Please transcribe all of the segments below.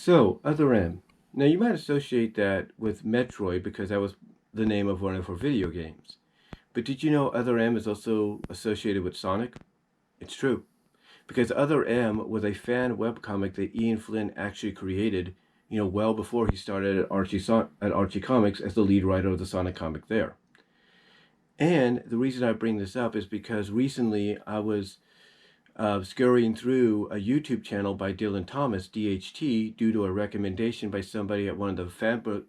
So, Other M. Now, you might associate that with Metroid because that was the name of one of her video games. But did you know Other M is also associated with Sonic? It's true. Because Other M was a fan webcomic that Ian Flynn actually created, well before he started at Archie Comics as the lead writer of the Sonic comic there. And the reason I bring this up is because recently I was scurrying through a YouTube channel by Dillin DHT, due to a recommendation by somebody at one of the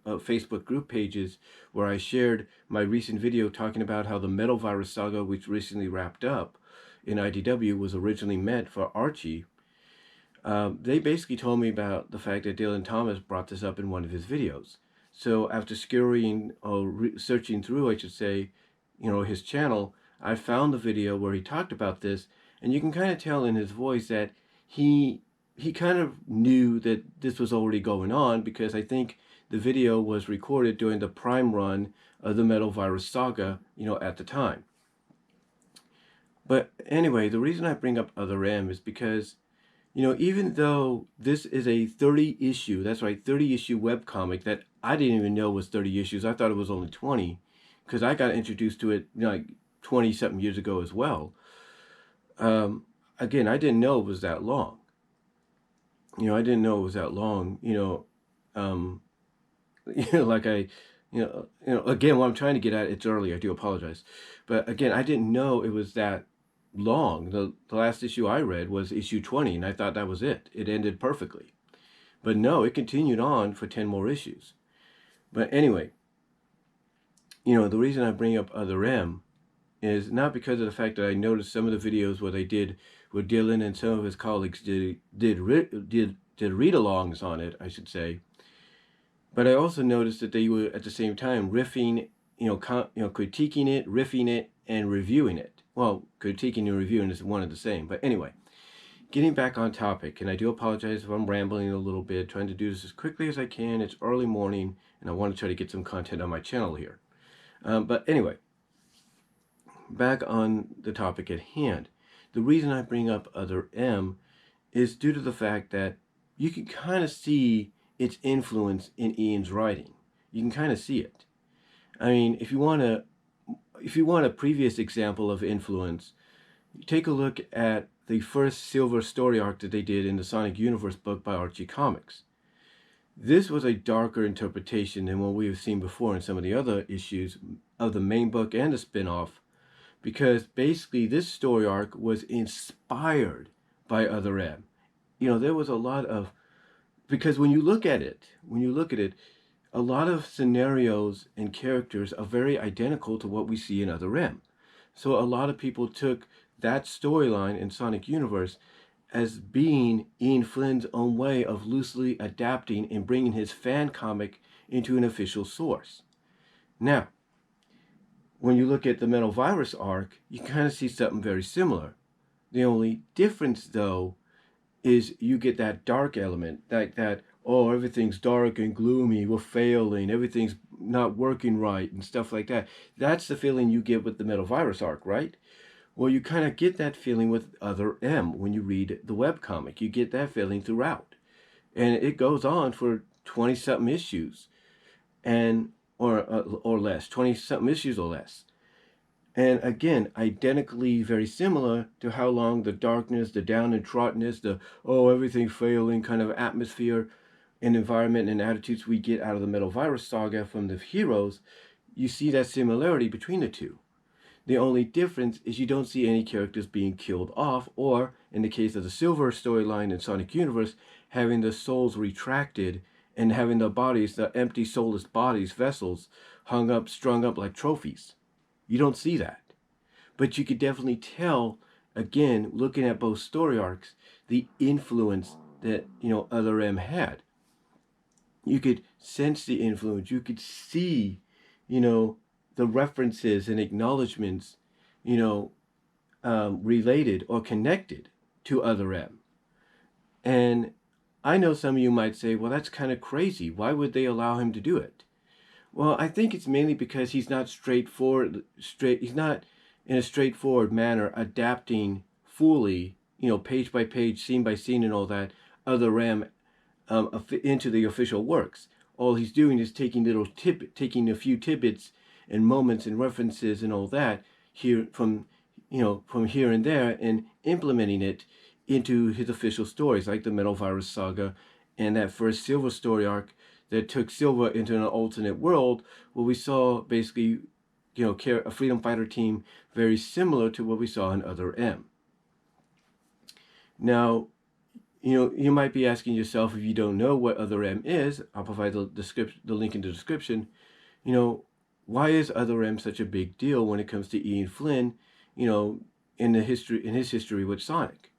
Facebook group pages where I shared my recent video talking about how the Metal Virus Saga, which recently wrapped up in IDW, was originally meant for Archie. They basically told me about the fact that Dillin Thomas brought this up in one of his videos. So after scurrying or searching through, I should say, his channel, I found the video where he talked about this, and you can kind of tell in his voice that he kind of knew that this was already going on, because I think the video was recorded during the prime run of the Metal Virus Saga, at the time. But anyway, the reason I bring up Other M is because, even though this is a 30 issue, that's right, 30 issue webcomic that I didn't even know was 30 issues. I thought it was only 20, because I got introduced to it like 20 something years ago as well. Again, I didn't know it was that long. I didn't know it was that long. Like again, what I'm trying to get at, it's early. I do apologize, but again, I didn't know it was that long. The last issue I read was issue 20, and I thought that was it. It ended perfectly, but no, it continued on for 10 more issues. But anyway, the reason I bring up Other M is not because of the fact that I noticed some of the videos where Dillin and some of his colleagues did read-alongs on it, I should say. But I also noticed that they were at the same time riffing, critiquing it, riffing it, and reviewing it. Well, critiquing and reviewing is one and the same. But anyway, getting back on topic, and I do apologize if I'm rambling a little bit, trying to do this as quickly as I can. It's early morning, and I want to try to get some content on my channel here. But anyway, back on the topic at hand. The reason I bring up Other M is due to the fact that you can kind of see its influence in Ian's writing. You can kind of see it. I mean, if you want a previous example of influence, take a look at the first Silver story arc that they did in the Sonic Universe book by Archie Comics. This was a darker interpretation than what we have seen before in some of the other issues of the main book and the spin-off, because basically this story arc was inspired by Other M. There was a lot of, because when you look at it, a lot of scenarios and characters are very identical to what we see in Other M. So a lot of people took that storyline in Sonic Universe as being Ian Flynn's own way of loosely adapting and bringing his fan comic into an official source. Now, when you look at the Metal Virus arc, you kind of see something very similar. The only difference, though, is you get that dark element, like that, oh, everything's dark and gloomy, we're failing, everything's not working right, and stuff like that. That's the feeling you get with the Metal Virus arc, right? Well, you kind of get that feeling with Other M when you read the webcomic. You get that feeling throughout. And it goes on for 20-something issues, and or less, 20-something issues or less. And again, identically very similar to how long the darkness, the downtroddenness, the, oh, everything failing kind of atmosphere and environment and attitudes we get out of the Metal Virus Saga from the heroes. You see that similarity between the two. The only difference is you don't see any characters being killed off, or, in the case of the Silver storyline in Sonic Universe, having the souls retracted and having the bodies, the empty soulless bodies, vessels, strung up like trophies. You don't see that. But you could definitely tell, again, looking at both story arcs, the influence that, Other M had. You could sense the influence. You could see, the references and acknowledgments, related or connected to Other M. And I know some of you might say, well, that's kind of crazy. Why would they allow him to do it? Well, I think it's mainly because he's not he's not in a straightforward manner adapting fully, page by page, scene by scene and all that, Other M into the official works. All he's doing is taking taking a few tidbits and moments and references and all that here from here and there, and implementing it into his official stories, like the Metal Virus Saga and that first Silver story arc that took Silver into an alternate world, where we saw basically, a freedom fighter team very similar to what we saw in Other M. Now, you might be asking yourself, if you don't know what Other M is, I'll provide the link in the description. Why is Other M such a big deal when it comes to Ian Flynn, in his history with Sonic?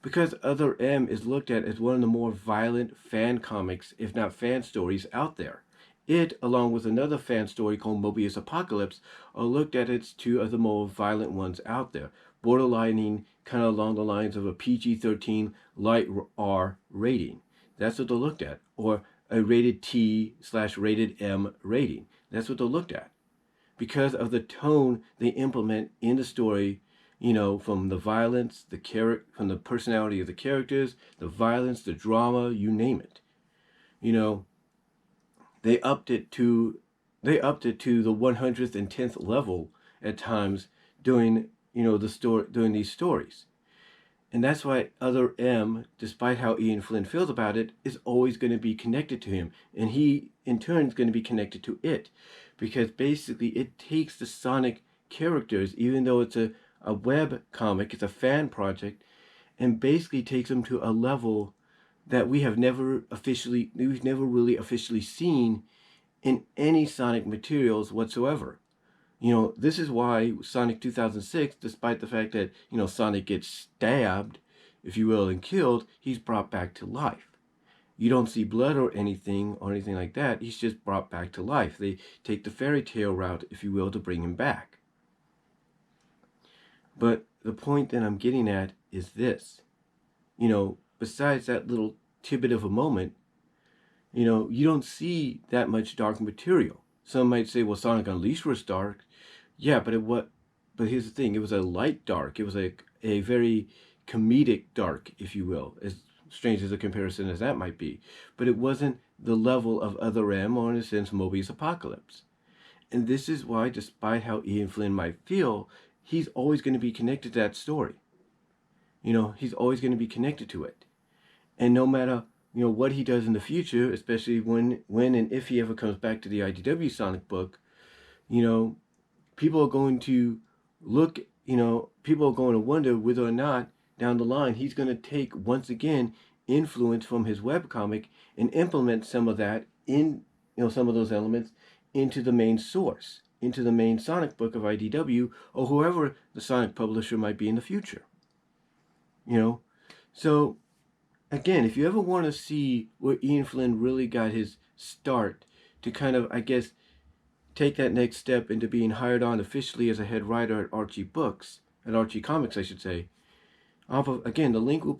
Because Other M is looked at as one of the more violent fan comics, if not fan stories, out there. It, along with another fan story called Mobius Apocalypse, are looked at as two of the more violent ones out there, borderlining kind of along the lines of a PG-13 light R rating. That's what they're looked at, or a rated T/rated M rating. That's what they're looked at, because of the tone they implement in the story. From the violence, from the personality of the characters, the violence, the drama, you name it. They upped it to the 110th level at times during during these stories. And that's why Other M, despite how Ian Flynn feels about it, is always going to be connected to him, and he in turn is going to be connected to it, because basically it takes the Sonic characters, even though it's a web comic, it's a fan project, and basically takes them to a level that we've never really officially seen in any Sonic materials whatsoever. This is why Sonic 2006, despite the fact that, Sonic gets stabbed, if you will, and killed, he's brought back to life. You don't see blood or anything like that. He's just brought back to life. They take the fairy tale route, if you will, to bring him back. But the point that I'm getting at is this. Besides that little tidbit of a moment, you don't see that much dark material. Some might say, well, Sonic Unleashed was dark. Yeah, but here's the thing. It was a light dark. It was a very comedic dark, if you will, as strange as a comparison as that might be. But it wasn't the level of Other M, or in a sense, Mobius Apocalypse. And this is why, despite how Ian Flynn might feel, he's always going to be connected to that story. He's always going to be connected to it. And no matter, what he does in the future, especially when and if he ever comes back to the IDW Sonic book, people are going to people are going to wonder whether or not down the line he's going to take, once again, influence from his webcomic and implement some of that some of those elements into the main source, into the main Sonic book of IDW, or whoever the Sonic publisher might be in the future. So again, if you ever want to see where Ian Flynn really got his start to kind of, I guess, take that next step into being hired on officially as a head writer at Archie Comics, I should say, again, the link will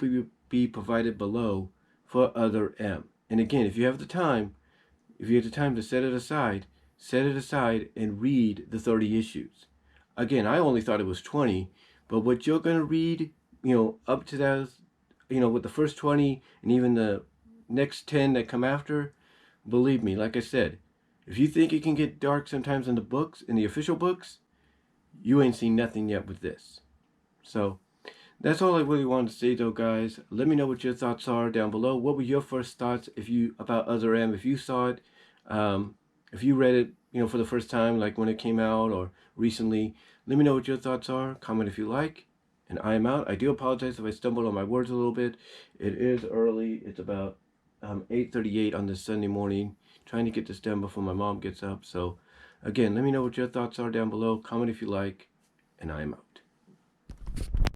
be provided below for Other M. And again, if you have the time to set it aside and read the 30 issues. Again, I only thought it was 20, but what you're going to read, up to that, with the first 20 and even the next 10 that come after, believe me, like I said, if you think it can get dark sometimes in the books, in the official books, you ain't seen nothing yet with this. So that's all I really wanted to say, though, guys. Let me know what your thoughts are down below. What were your first thoughts about Other M? If you saw it, if you read it, for the first time, like when it came out or recently, let me know what your thoughts are. Comment if you like. And I am out. I do apologize if I stumbled on my words a little bit. It is early. It's about 8:38 on this Sunday morning. Trying to get this done before my mom gets up. So, again, let me know what your thoughts are down below. Comment if you like. And I am out.